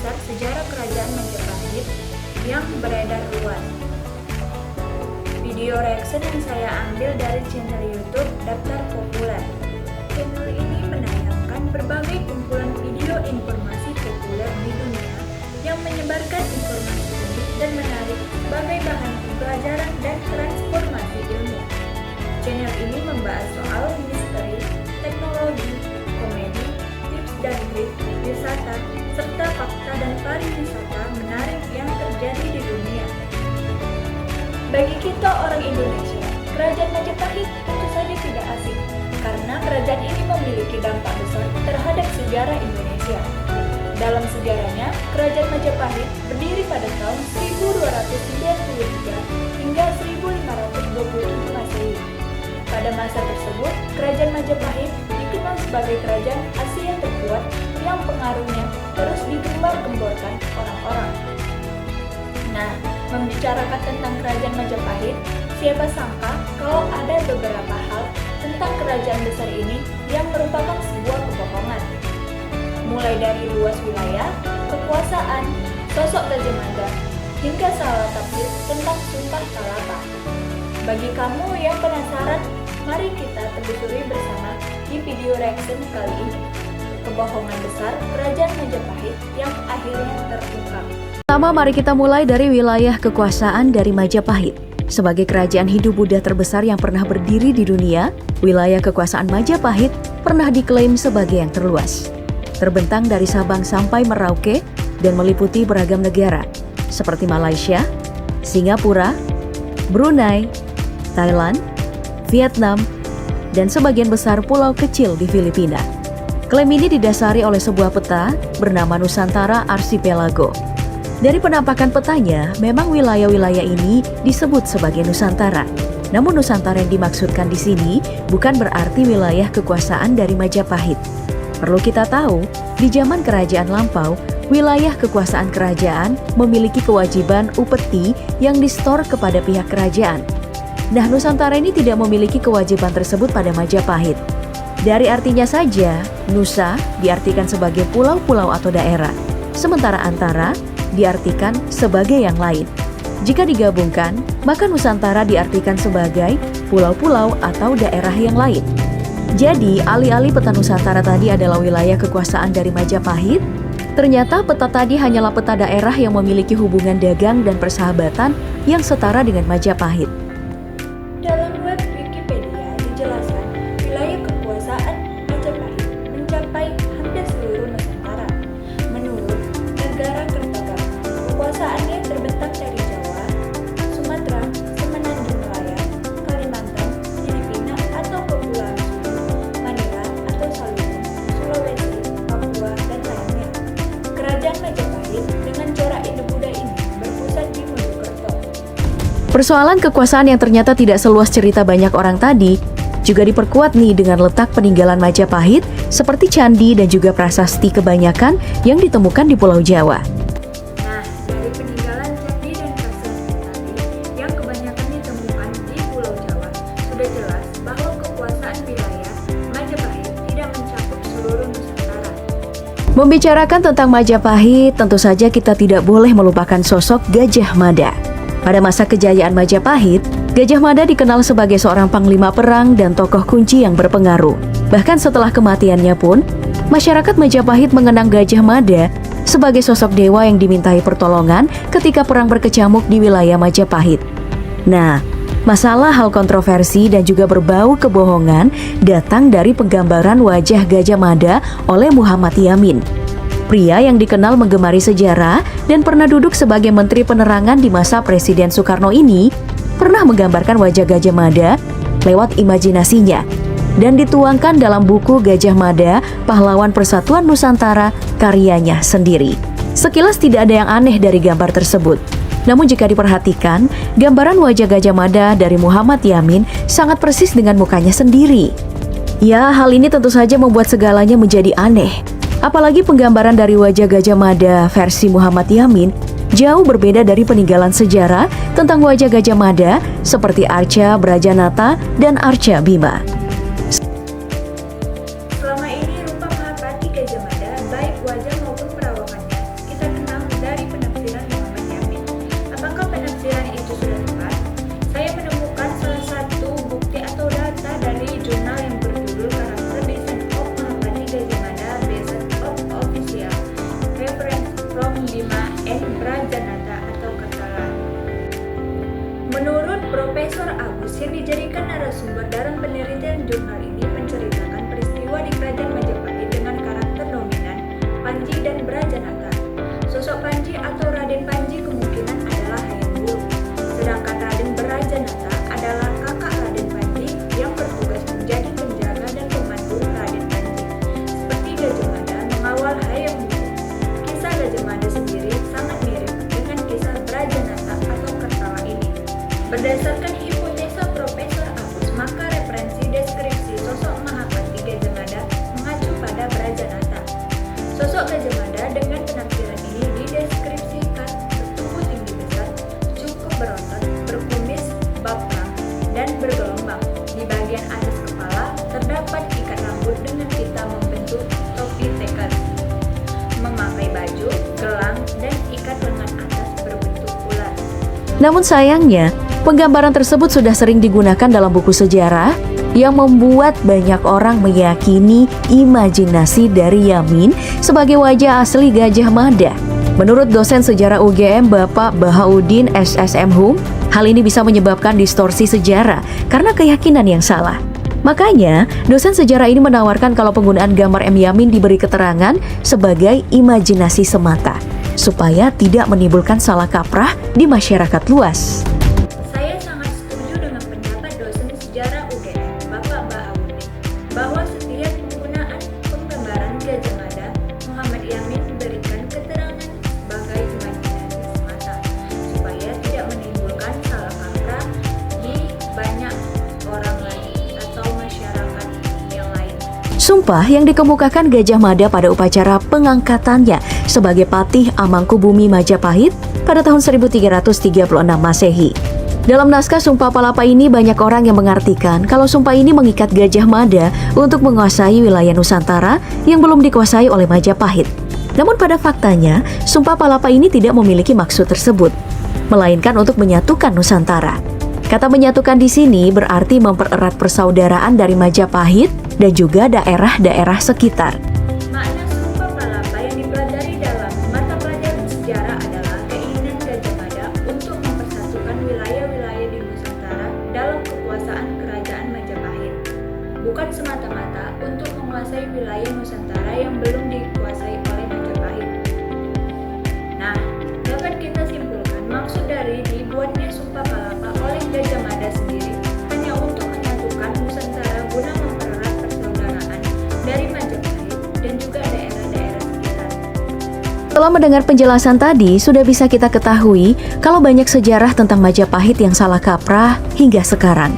besar sejarah kerajaan Majapahit yang beredar luas. Video reaction yang saya ambil dari channel YouTube Daftar Populer. Channel ini menayangkan berbagai kumpulan video informasi populer di dunia yang menyebarkan informasi unik dan menarik sebagai bahan pembelajaran dan transformasi ilmu. Channel ini membahas soal misteri, teknologi, komedi, tips dan trik, wisata, serta fakta dan pariwisata menarik yang terjadi di dunia. Bagi kita orang Indonesia, Kerajaan Majapahit tentu saja tidak asing, karena kerajaan ini memiliki dampak besar terhadap sejarah Indonesia. Dalam sejarahnya, Kerajaan Majapahit berdiri pada tahun 1293 hingga 1527 Masehi. Pada masa tersebut, Kerajaan Majapahit dikenal sebagai kerajaan Asia terkuat yang pengaruhnya terus digembar-gemborkan orang-orang. Nah, membicarakan tentang Kerajaan Majapahit, siapa sangka kalau ada beberapa hal tentang kerajaan besar ini yang merupakan sebuah kebohongan. Mulai dari luas wilayah, kekuasaan, sosok Gajah Mada, hingga salah tafsir tentang Sumpah Palapa. Bagi kamu yang penasaran, mari kita telusuri bersama di video reaction kali ini. Kebohongan besar Kerajaan Majapahit yang akhirnya terungkap. Pertama, mari kita mulai dari wilayah kekuasaan dari Majapahit. Sebagai kerajaan Hindu-Buddha terbesar yang pernah berdiri di dunia, wilayah kekuasaan Majapahit pernah diklaim sebagai yang terluas. Terbentang dari Sabang sampai Merauke dan meliputi beragam negara, seperti Malaysia, Singapura, Brunei, Thailand, Vietnam, dan sebagian besar pulau kecil di Filipina. Klaim ini didasari oleh sebuah peta bernama Nusantara Archipelago. Dari penampakan petanya, memang wilayah-wilayah ini disebut sebagai Nusantara. Namun Nusantara yang dimaksudkan di sini bukan berarti wilayah kekuasaan dari Majapahit. Perlu kita tahu, di zaman kerajaan lampau, wilayah kekuasaan kerajaan memiliki kewajiban upeti yang distor kepada pihak kerajaan. Nah, Nusantara ini tidak memiliki kewajiban tersebut pada Majapahit. Dari artinya saja, Nusa diartikan sebagai pulau-pulau atau daerah, sementara Antara diartikan sebagai yang lain. Jika digabungkan, maka Nusantara diartikan sebagai pulau-pulau atau daerah yang lain. Jadi, alih-alih peta Nusantara tadi adalah wilayah kekuasaan dari Majapahit, ternyata peta tadi hanyalah peta daerah yang memiliki hubungan dagang dan persahabatan yang setara dengan Majapahit. Dalam web Wikipedia dijelaskan, wilayah kekuasaan Majapahit mencapai hampir seluruh Nusantara. Menurut Negara Kertagama, kekuasaannya terbentang dari Jawa, Sumatera, Semenanjung Malaya, Kalimantan, Filipina atau Kepulauan Sulu, Manila atau Salomon, Sulawesi, Papua, dan lainnya. Kerajaan Majapahit dengan corak Hindu-Buddha ini berpusat di Mojokerto. Persoalan kekuasaan yang ternyata tidak seluas cerita banyak orang tadi juga diperkuat nih dengan letak peninggalan Majapahit seperti candi dan juga prasasti kebanyakan yang ditemukan di Pulau Jawa. Nah, dari peninggalan candi dan prasasti tadi yang kebanyakan ditemukan di Pulau Jawa, sudah jelas bahwa kekuasaan wilayah Majapahit tidak mencakup seluruh Nusantara. Membicarakan tentang Majapahit, tentu saja kita tidak boleh melupakan sosok Gajah Mada. Pada masa kejayaan Majapahit, Gajah Mada dikenal sebagai seorang panglima perang dan tokoh kunci yang berpengaruh. Bahkan setelah kematiannya pun, masyarakat Majapahit mengenang Gajah Mada sebagai sosok dewa yang dimintai pertolongan ketika perang berkecamuk di wilayah Majapahit. Nah, masalah hal kontroversi dan juga berbau kebohongan datang dari penggambaran wajah Gajah Mada oleh Muhammad Yamin. Pria yang dikenal menggemari sejarah dan pernah duduk sebagai Menteri Penerangan di masa Presiden Soekarno ini pernah menggambarkan wajah Gajah Mada lewat imajinasinya dan dituangkan dalam buku Gajah Mada, Pahlawan Persatuan Nusantara, karyanya sendiri. Sekilas tidak ada yang aneh dari gambar tersebut. Namun jika diperhatikan, gambaran wajah Gajah Mada dari Muhammad Yamin sangat persis dengan mukanya sendiri. Ya, hal ini tentu saja membuat segalanya menjadi aneh. Apalagi penggambaran dari wajah Gajah Mada versi Muhammad Yamin jauh berbeda dari peninggalan sejarah tentang wajah Gajah Mada seperti Arca Brajanata dan Arca Bima. Selama ini rupa Mahapati Gajah Mada, baik wajah maupun perawakannya, kita from Bima and Brajanata atau Kertala. Menurut Profesor Agus yang dijadikan narasumber dalam penelitian jurnal ini menceritakan peristiwa di Kerajaan Majapahit dengan karakter dominan Panji dan Brajanata. Sosok Panji atau Raden Panji kemungkinan adalah Hayam Wuruk, sedangkan Raden Brajanata adalah kakak Raden Panji yang bertugas menjadi penjaga dan pemandu Raden Panji. Seperti Gajah Mada mengawal Hayam Wuruk, kisah Gajah Mada sendiri sangat mirip dengan kisah Brajanata atau Kertala ini. Berdasarkan hipotesa Profesor Agus, maka referensi deskripsi sosok Mahapati Gajah Mada mengacu pada Brajanata. Sosok Gajah Mada dengan penampilan ini dideskripsikan bertubuh tinggi besar, cukup berotot, berkumis, baplang, dan bergelombang. Di bagian atas kepala terdapat ikat rambut dengan pita membentuk topi tekad, memakai baju, gelang, dan ikat lengan atas berbentuk ular. Namun sayangnya, penggambaran tersebut sudah sering digunakan dalam buku sejarah yang membuat banyak orang meyakini imajinasi dari Yamin sebagai wajah asli Gajah Mada. Menurut dosen sejarah UGM Bapak Bahaudin SSM Hum, hal ini bisa menyebabkan distorsi sejarah karena keyakinan yang salah. Makanya, dosen sejarah ini menawarkan kalau penggunaan gambar M. Yamin diberi keterangan sebagai imajinasi semata, supaya tidak menimbulkan salah kaprah di masyarakat luas. Saya sangat setuju dengan pendapat dosen sejarah UGM, Bapak Bahaudin, bahwa setiap penggunaan penggambaran Gajah Mada, Muhammad Yamin diberikan keterangan sebagai imajinasi semata, supaya tidak menimbulkan salah kaprah di banyak orang lain atau masyarakat yang lain. Sumpah yang dikemukakan Gajah Mada pada upacara pengangkatannya sebagai Patih Amangkubumi Majapahit pada tahun 1336 Masehi. Dalam naskah Sumpah Palapa ini banyak orang yang mengartikan kalau sumpah ini mengikat Gajah Mada untuk menguasai wilayah Nusantara yang belum dikuasai oleh Majapahit. Namun pada faktanya, Sumpah Palapa ini tidak memiliki maksud tersebut, melainkan untuk menyatukan Nusantara. Kata menyatukan di sini berarti mempererat persaudaraan dari Majapahit dan juga daerah-daerah sekitar. Makna Sumpah Palapa yang dipelajari dalam mata pelajaran sejarah adalah keinginan Gajah Mada untuk mempersatukan wilayah-wilayah di Nusantara dalam kekuasaan Kerajaan Majapahit, bukan semata-mata untuk menguasai wilayah Nusantara yang belum dikuasai oleh Majapahit. Nah, dapat kita simpulkan maksud dari dibuatnya Sumpah Palapa oleh Gajah Mada sendiri hanya untuk menyatukan Nusantara guna mempererat persaudaraan dari Majapahit dan juga daerah-daerah sekitar. Setelah mendengar penjelasan tadi, sudah bisa kita ketahui kalau banyak sejarah tentang Majapahit yang salah kaprah hingga sekarang.